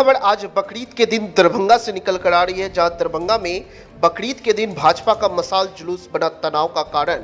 खबर आज बकरीद के दिन दरभंगा से निकल कर आ रही है, जहां दरभंगा में बकरीद के दिन भाजपा का मसाल जुलूस बना तनाव का कारण।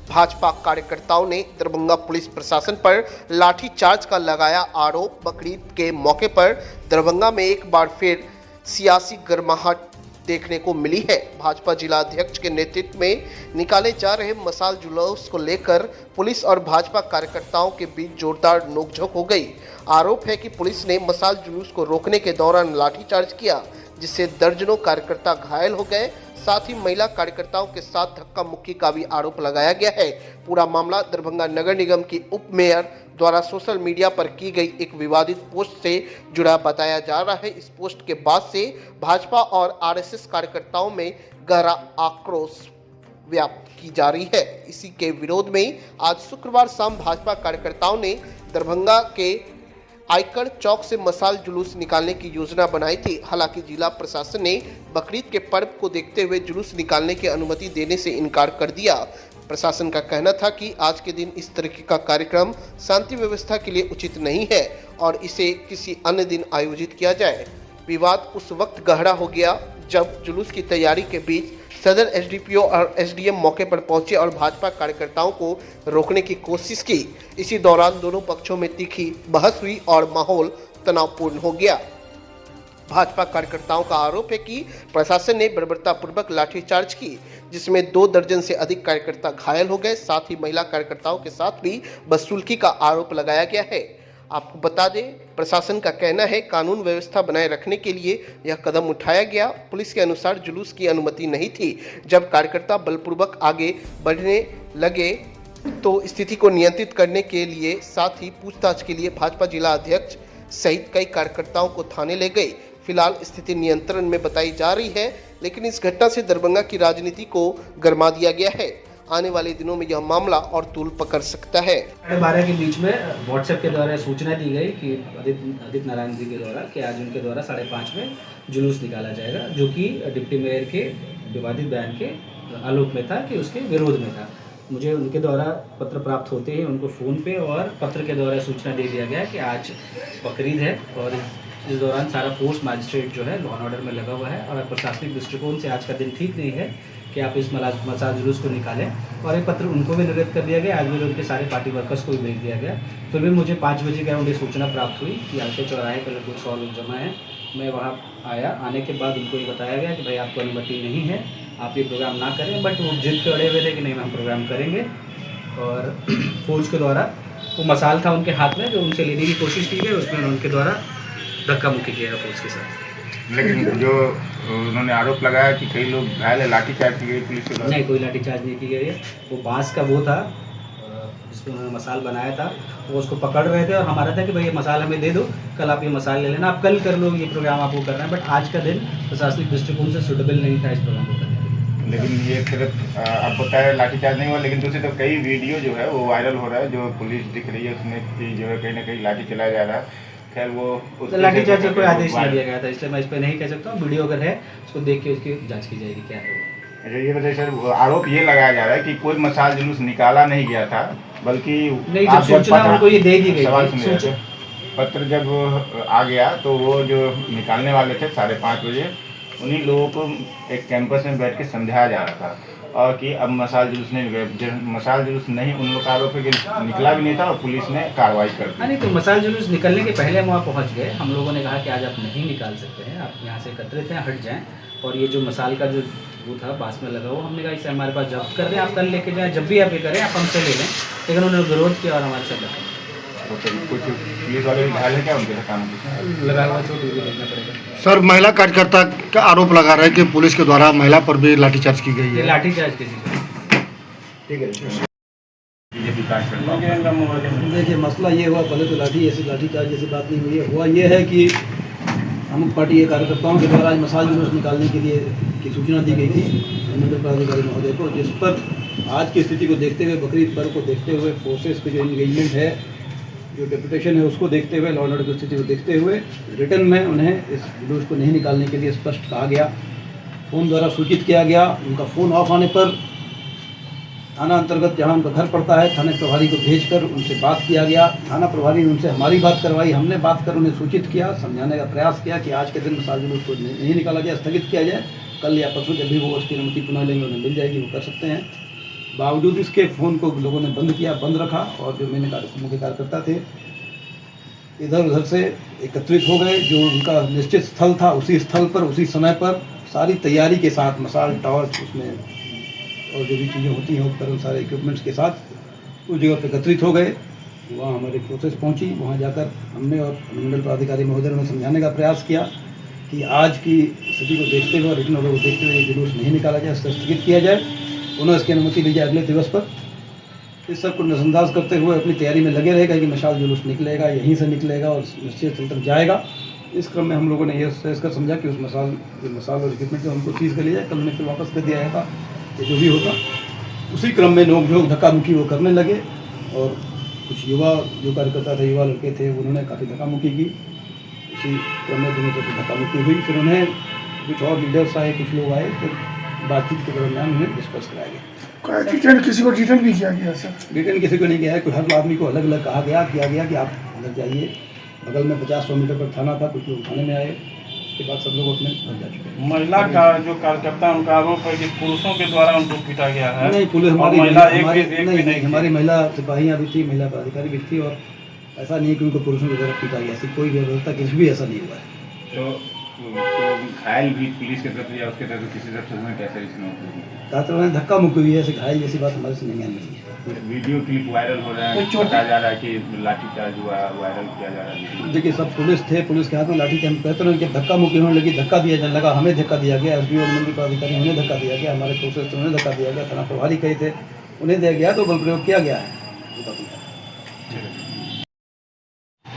भाजपा कार्यकर्ताओं ने दरभंगा पुलिस प्रशासन पर लाठीचार्ज का लगाया आरोप। बकरीद के मौके पर दरभंगा में एक बार फिर सियासी गर्माहट देखने को मिली है। भाजपा जिला अध्यक्ष के नेतृत्व में निकाले जा रहे मसाल जुलूस को लेकर पुलिस और भाजपा कार्यकर्ताओं के बीच जोरदार नोकझोंक हो गई। आरोप है कि पुलिस ने मसाल जुलूस को रोकने के दौरान लाठीचार्ज किया, जिससे दर्जनों कार्यकर्ता घायल हो गए। साथ ही महिला कार्यकर्ताओं के साथ धक्का मुक्की का भी आरोप लगाया गया है। पूरा मामला दरभंगा नगर निगम की उप मेयर द्वारा सोशल मीडिया पर की गई एक विवादित पोस्ट से जुड़ा बताया जा रहा है। इस पोस्ट के बाद से भाजपा और आरएसएस कार्यकर्ताओं में गहरा आक्रोश व्याप्त की जा रही है। इसी के विरोध में आज शुक्रवार शाम भाजपा कार्यकर्ताओं ने दरभंगा के आयकर चौक से मसाल जुलूस निकालने की योजना बनाई थी। हालांकि जिला प्रशासन ने बकरीद के पर्व को देखते हुए जुलूस निकालने की अनुमति देने से इनकार कर दिया। प्रशासन का कहना था कि आज के दिन इस तरह का कार्यक्रम शांति व्यवस्था के लिए उचित नहीं है और इसे किसी अन्य दिन आयोजित किया जाए। विवाद उस वक्त गहरा हो गया जब जुलूस की तैयारी के बीच सदर एसडीपीओ और एसडीएम मौके पर पहुंचे और भाजपा कार्यकर्ताओं को रोकने की कोशिश की। इसी दौरान दोनों पक्षों में तीखी बहस हुई और माहौल तनावपूर्ण हो गया। भाजपा कार्यकर्ताओं का आरोप है कि प्रशासन ने बर्बरतापूर्वक लाठीचार्ज की, जिसमें 2 दर्जन से अधिक कार्यकर्ता घायल हो गए। साथ ही महिला कार्यकर्ताओं के साथ भी बदसलूकी का आरोप लगाया गया है। आपको बता दें, प्रशासन का कहना है कानून व्यवस्था बनाए रखने के लिए यह कदम उठाया गया। पुलिस के अनुसार जुलूस की अनुमति नहीं थी। जब कार्यकर्ता बलपूर्वक आगे बढ़ने लगे तो स्थिति को नियंत्रित करने के लिए साथ ही पूछताछ के लिए भाजपा जिला अध्यक्ष सहित कई कार्यकर्ताओं को थाने ले गए। फिलहाल स्थिति नियंत्रण में बताई जा रही है, लेकिन इस घटना से दरभंगा की राजनीति को गरमा दिया गया है। आने वाले दिनों में यह मामला और तूल पकड़ सकता है। 12:30 के बीच में व्हाट्सएप के द्वारा सूचना दी गई कि आदित्य नारायण जी के द्वारा कि आज उनके द्वारा 5:30 में जुलूस निकाला जाएगा, जो कि डिप्टी मेयर के विवादित बयान के आलोक में था, कि उसके विरोध में था। मुझे उनके द्वारा पत्र प्राप्त होते ही उनको फ़ोन पे और पत्र के द्वारा सूचना दे दिया गया कि आज बकरीद है और इस दौरान सारा फोर्स मजिस्ट्रेट जो है लॉ एंड ऑर्डर में लगा हुआ है और प्रशासनिक दृष्टिकोण से आज का दिन ठीक नहीं है कि आप इस मसाल जुलूस को निकालें। और एक पत्र उनको भी निर्गत कर दिया गया। आज भी उनके सारे पार्टी वर्कर्स को भी भेज दिया गया। फिर भी मुझे 5 बजे के अराउंड ये सूचना प्राप्त हुई कि आके चौराहे पर लगभग 100 लोग जमा हैं। मैं वहाँ आया। आने के बाद उनको ये बताया गया कि भाई आपको अनुमति नहीं है, आप ये प्रोग्राम ना करें। बट वो जिद पे अड़े हुए थे कि नहीं, हम प्रोग्राम करेंगे। और फोर्स के द्वारा वो मसाल था उनके हाथ में, जो उनसे लेने की कोशिश की गई, उसमें उनके द्वारा धक्का मुक्की किया फोर्स के साथ। लेकिन जो उन्होंने आरोप लगाया कि कई लोग घायल है, लाठीचार्ज की गई पुलिस के द्वारा। नहीं, कोई लाठीचार्ज नहीं की गई है। वो बांस का वो था जिसमें उन्होंने मसाल बनाया था, वो उसको पकड़ रहे थे और हमारा था कि भाई ये मसाल हमें दे दो, कल आप ये मसाल ले लेना, आप कल कर लो ये प्रोग्राम आप वो कर रहे हैं। बट आज का दिन प्रशासनिक दृष्टिकोण से सूटेबल नहीं था इस प्रोग्राम को करने के लिए। लेकिन ये सिर्फ आप बताया लाठीचार्ज नहीं हुआ, लेकिन दूसरी तरफ कई वीडियो जो है वो वायरल हो रहा है, जो पुलिस दिख रही है उसमें कि जो है कहीं ना कहीं लाठी चलाया जा रहा है। खैर वो लाठीचार्ज का कोई आदेश नहीं दिया गया था, इसलिए मैं इस पर नहीं कह सकता हूँ। वीडियो अगर है उसको देख के उसकी जांच की जाएगी क्या है। अच्छा, ये बताइए सर, आरोप ये लगाया जा रहा है कि कोई मसाल जुलूस निकाला नहीं गया था, बल्कि नहीं, जब सूचना उनको ये दे दी गई थी, पत्र जब आ गया तो वो जो निकालने वाले थे 5:30 बजे, उन्हीं लोगों को एक कैंपस में बैठ के समझाया जा रहा था और कि अब मसाल जुलूस नहीं गए। मसाल जुलूस नहीं, उन लोग का आरोप है कि निकला भी नहीं था और पुलिस ने कार्रवाई कर दी। नहीं, तो मसाल जुलूस निकलने के पहले हम वहाँ पहुँच गए। हम लोगों ने कहा कि आज आप नहीं निकाल सकते हैं, आप यहाँ से एकत्रित हैं, हट जाएँ। और ये जो मसाल का जो वो था बांस में लगा हुआ, हमने कहा इसे हमारे पास जब्त कर दें, आप कल लेके जाएँ, जब भी आप ये करें आप हमसे ले लें। लेकिन उन्होंने विरोध किया और हमारे साथ लगा। कुछ पुलिस वाले भी घायल है क्या उनके काम लगा हुआ चोट भी देखना पड़ेगा। सर, महिला कार्यकर्ता का आरोप लगा रहा है कि पुलिस के द्वारा महिला पर भी लाठीचार्ज की गई है। लाठीचार्ज किसी ठीक है। देखिए, मसला ये हुआ, पहले तो लाठीचार्ज जैसी बात नहीं हुई है। हुआ ये है कि हम पार्टी के कार्यकर्ताओं के द्वारा आज मसाल जुलूस निकालने के लिए की सूचना दी गई थी मंडल पदाधिकारी महोदय को, जिस पर आज की स्थिति को देखते हुए, बकरीद पर्व को देखते हुए, फोर्सेस के जो इंगेजमेंट है, जो डेपुटेशन है, उसको देखते हुए, लॉ एंड ऑर्डर की स्थिति को देखते हुए रिटर्न में उन्हें इस जुलूस को नहीं निकालने के लिए स्पष्ट कहा गया। फ़ोन द्वारा सूचित किया गया। उनका फ़ोन ऑफ आने पर थाना अंतर्गत जहाँ उनका घर पड़ता है, थाने प्रभारी को भेजकर उनसे बात किया गया। थाना प्रभारी ने उनसे हमारी बात करवाई, हमने बात कर उन्हें सूचित किया, समझाने का प्रयास किया कि आज के दिन मसाल जुलूस को नहीं निकाला जाए, स्थगित किया जाए। कल या परसों जब भी वो उसकी अनुमति पुनः लेंगे उन्हें मिल जाएगी, वो कर सकते हैं। बावजूद इसके फ़ोन को लोगों ने बंद किया, बंद रखा, और जो मैंने मुख्य कार्यकर्ता थे इधर उधर से एकत्रित हो गए। जो उनका निश्चित स्थल था उसी स्थल पर उसी समय पर सारी तैयारी के साथ मसाल टॉर्च उसमें और जो भी चीज़ें होती हैं उपकरण सारे इक्विपमेंट्स के साथ उस जगह पर एकत्रित हो गए। वहाँ हमारी फोर्सेस पहुँची, वहाँ जाकर हमने और अनुमंडल पदाधिकारी महोदय ने समझाने का प्रयास किया कि आज की स्थिति को देखते हुए और रिटर्न ऑर्डर को देखते हुए ये जुलूस नहीं निकाला जाए, स्थगित किया जाए, उन्हें इसकी अनुमति दी जाए अगले दिवस पर। इस सब को नज़रअंदाज करते हुए अपनी तैयारी में लगे रहेगा कि मशाल जुलूस निकलेगा, यहीं से निकलेगा और निश्चित स्थल तक जाएगा। इस क्रम में हम लोगों ने ये कर समझा कि उस मसाल और इक्विपमेंट को हमको सीज कर लिया जाए। कल उन्हें फिर वापस कर दिया जाएगा, ये जो भी होगा। उसी क्रम में नोक-झोंक धक्का मुक्की वो करने लगे और कुछ युवा जो कार्यकर्ता थे, युवा लड़के थे, उन्होंने काफ़ी धक्का मुक्की की। उसी क्रम में दोनों तरफ धक्का मुक्की हुई। फिर उन्हें कुछ और लीडर्स आए, कुछ लोग आए, फिर बातचीत के दरमियान उन्हें डिस्कस कराया गया। डिटेन किसी को डिटेन भी किया गया सर? डिटेन किसी को नहीं किया है, कोई हर आदमी को अलग अलग किया गया कि आप अंदर जाइए। बगल में 50-100 मीटर पर थाना था, कुछ लोग थाने में आए, उसके बाद सब लोग अपने घर जा चुके हैं। महिला का जो कार्यकर्ता उनका आरोप है कि पुरुषों के द्वारा उनको पीटा गया है। नहीं, पुलिस हमारी हमारी महिला सिपाहियाँ भी थी, महिला पदाधिकारी भी थी, और ऐसा नहीं है कि उनको पुरुषों की द्वारा पीटा गया, ऐसी कोई व्यवस्था कुछ भी ऐसा नहीं हुआ है। तो घायल भी पुलिस की तरफ या उसके तरफ किसी तरफ से कैसे छात्र उन्हें धक्का मुक्की हुई है, ऐसे घायल जैसी बात हमारे से नहीं है। वीडियो क्लिप वायरल हो रहा है, बताया जा रहा है कि लाठीचार्ज हुआ, वायरल किया जा रहा है। देखिए, सब पुलिस थे, पुलिस के हाथ में लाठी थे। हम कहते हैं कि धक्का मुक्की होने लगी, धक्का दिया जाने लगा, हमें धक्का दिया गया, एसडीओ अनुमंडल पदाधिकारी उन्हें धक्का दिया गया, हमारे फोर्सेस उन्हें धक्का दिया गया, थाना प्रभारी कहे थे उन्हें दिया गया, तो बल प्रयोग किया गया है।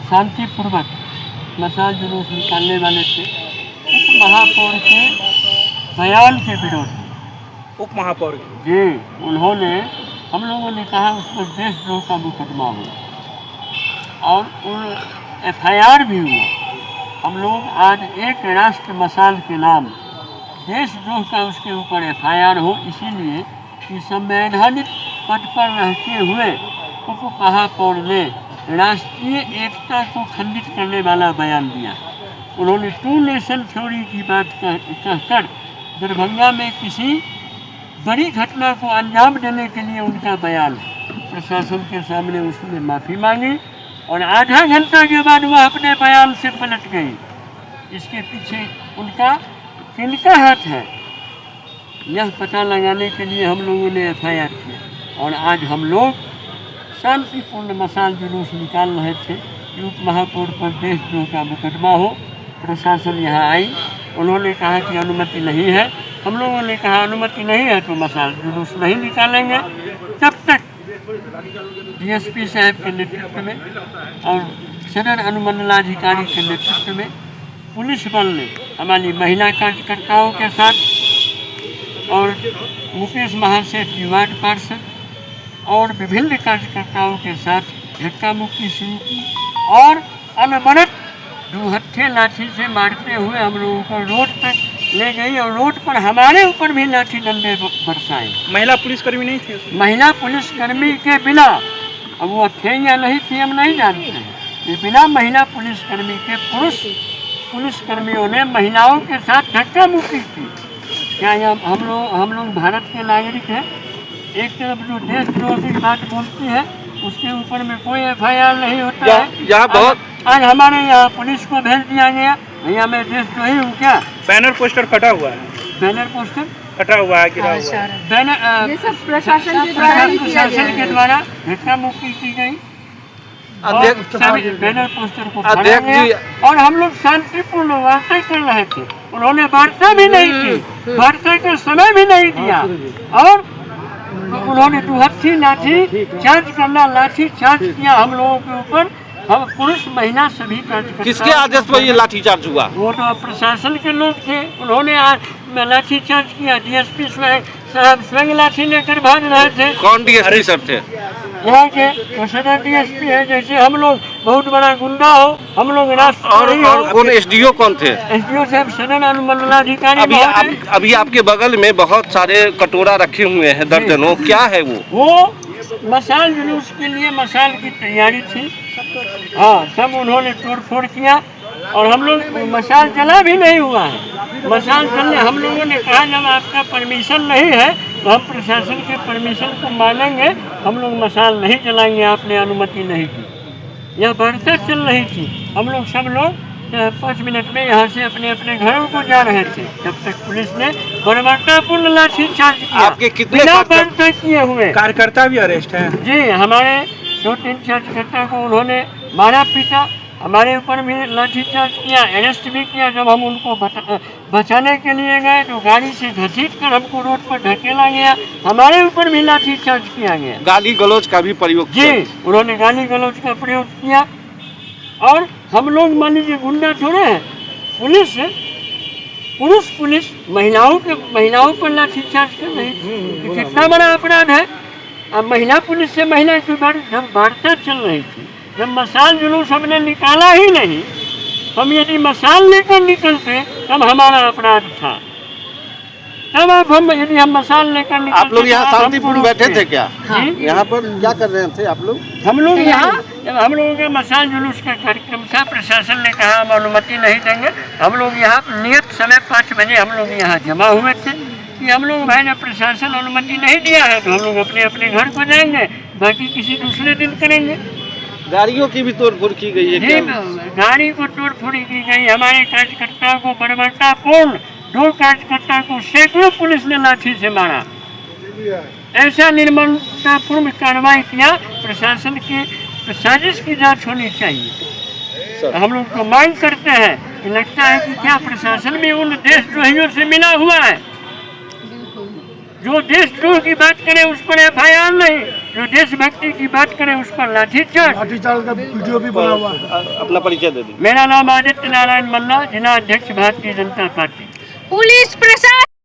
शांतिपूर्वक मसाल जुलूस निकालने वाले थे उप महापौर के बयान के विरोध। उप महापौर जी, उन्होंने, हम लोगों ने कहा उस पर देशद्रोह का मुकदमा हुआ और उन FIR भी हुआ। हम लोग आज एक राष्ट्र मसाल के नाम देशद्रोह का उसके ऊपर FIR हो, इसीलिए कि संवैधानिक पद पर रहते हुए उप महापौर ने राष्ट्रीय एकता को खंडित करने वाला बयान दिया। उन्होंने 2 नेशन थ्योरी की बात कहकर दरभंगा में किसी बड़ी घटना को अंजाम देने के लिए उनका बयान प्रशासन के सामने उसने माफ़ी मांगी और आधा घंटा के बाद वह अपने बयान से पलट गई। इसके पीछे उनका किनका हाथ है, यह पता लगाने के लिए हम लोगों ने FIR किया और आज हम लोग शांतिपूर्ण मसाल जुलूस निकाल रहे थे कि उप महापौर पर देशद्रोह का मुकदमा हो। प्रशासन यहाँ आई, उन्होंने कहा कि अनुमति नहीं है। हम लोगों ने कहा अनुमति नहीं है तो मसाल जुलूस नहीं निकालेंगे। तब तक DSP साहब के नेतृत्व में और सदर अनुमंडलाधिकारी के नेतृत्व में पुलिस बल ने हमारी महिला कार्यकर्ताओं के साथ और मुकेश महासेठ युवा पार्षद और विभिन्न कार्यकर्ताओं के साथ धक्का मुक्की शुरू की और अनवरत दूहत्थे लाठी से मारते हुए हम लोगों को रोड पर ले गई और रोड पर हमारे ऊपर भी लाठी डंडे बरसाए। महिला पुलिसकर्मी नहीं थी? महिला पुलिसकर्मी के बिना, अब वो थे या नहीं थे हम नहीं जानते हैं, ये बिना महिला पुलिसकर्मी के पुरुष पुलिसकर्मियों ने महिलाओं के साथ धक्का मुक्की की। क्या हम लोग भारत के नागरिक हैं? एक तरफ जो देशद्रोह की बात बोलती है उसके ऊपर में कोई FIR नहीं होता है। यहाँ बहुत आज हमारे यहाँ पुलिस को भेज दिया गया, भैया मैं देशद्रोही हूँ क्या? बैनर पोस्टर फटा हुआ है, बैनर पोस्टर फटा हुआ है, गिरा हुआ है। बैनर ये सब प्रशासन के द्वारा धक्का मुक्की की गई और सभी बैनर पोस्टर को फाड़ा गया और हम लोग शांतिपूर्ण वार्ता कर रहे थे। उन्होंने वार्ता भी नहीं की, वार्ता का समय भी नहीं दिया और उन्होंने दूहत्थी लाठी चार्ज करना, लाठी चार्ज किया हम लोगों के ऊपर। हम पुरुष महिला सभी कार्यकर्ता। किसके आदेश पर ये लाठीचार्ज हुआ? वो तो प्रशासन के लोग थे, उन्होंने लाठी चार्ज किया। DSP साहब स्वयं लाठी लेकर भाग रहे थे। कौन DSP सर थे? यहाँ के तो सदर DSP है, जैसे हम लोग बहुत बड़ा गुंडा हो, हम लोग और कौन एसडीओ कौन थे? SDO साहब सदर अनुमंडलाधिकारी अभी आपके बगल में बहुत सारे कटोरा रखे हुए हैं दर्जनों, क्या है वो? मसाल जुलूस के लिए मसाल की तैयारी थी। हाँ, सब उन्होंने तोड़ फोड़ किया और हम लोग मसाल जला भी नहीं हुआ है। मसाल जलने हम लोगों ने कहा जब आपका परमिशन नहीं है तो हम प्रशासन के परमिशन को मानेंगे, हम लोग मसाल नहीं जलाएंगे, आपने अनुमति नहीं दी। यह बढ़ता चल रही थी। हम लोग सब लोग 5 मिनट में यहाँ से अपने अपने घरों को जा रहे थे, तब तक पुलिस ने बर्बरतापूर्ण लाठीचार्ज किया। आपके कितने बिना बर्ता किए हुए कार्यकर्ता भी अरेस्ट है? जी, हमारे 2-3 कार्यकर्ता को उन्होंने मारा पीटा, हमारे ऊपर भी लाठीचार्ज किया, अरेस्ट भी किया। जब हम उनको बचाने के लिए गए तो गाड़ी से घसीट कर हमको रोड पर ढकेला गया, हमारे ऊपर भी लाठीचार्ज किया गया। गाली गलौज का भी प्रयोग जी, उन्होंने गाली गलौज का प्रयोग किया। और हम लोग मान लीजिए गुंडा थोड़े हैं, पुलिस महिलाओं पर लाठीचार्ज कर रही थी। कितना बड़ा अपराध है। अब महिला पुलिस से महिला की जब वार्ता चल रही थी, जब मसाल जुलूस हमने निकाला ही नहीं, हम यदि मसाल लेकर निकलते तब हमारा अपराध था। तब हम यदि हम मसाल लेकर निकलते, आप लोग यहाँ शांतिपूर्ण बैठे थे क्या? जी, यहाँ पर क्या कर रहे थे आप लोग? हम लोग यहाँ जब हम लोगों का मसाल जुलूस का कार्यक्रम था, प्रशासन ने कहा हम अनुमति नहीं देंगे। हम लोग यहाँ नियत समय 5 बजे हम लोग यहाँ जमा हुए थे कि हम लोग भाई जब प्रशासन अनुमति नहीं दिया है तो हम लोग अपने अपने घर को जाएंगे, बाकी किसी दूसरे दिन करेंगे। गाड़ियों की भी तोड़फोड़ की गई है जी, क्या? गाड़ी को तोड़फोड़ की गई। हमारे कार्यकर्ताओं को बर्बरतापूर्ण 2 कार्यकर्ता को सैकड़ों पुलिस ने लाठी से मारा। ऐसा निर्ममतापूर्ण कार्रवाई किया। प्रशासन की साजिश की जांच होनी चाहिए। हम लोग तो मांग करते हैं कि लगता है कि क्या प्रशासन भी उन देशद्रोहियों से मिला हुआ है। जो देशद्रोह की बात करे उस पर FIR नहीं, जो देशभक्ति की बात करे उस पर लाठीचार्ज का वीडियो भी बना हुआ है। अपना परिचय दे दीजिए। मेरा नाम आदित्य नारायण मल्ला, जिला अध्यक्ष भारतीय जनता पार्टी। पुलिस प्रशासन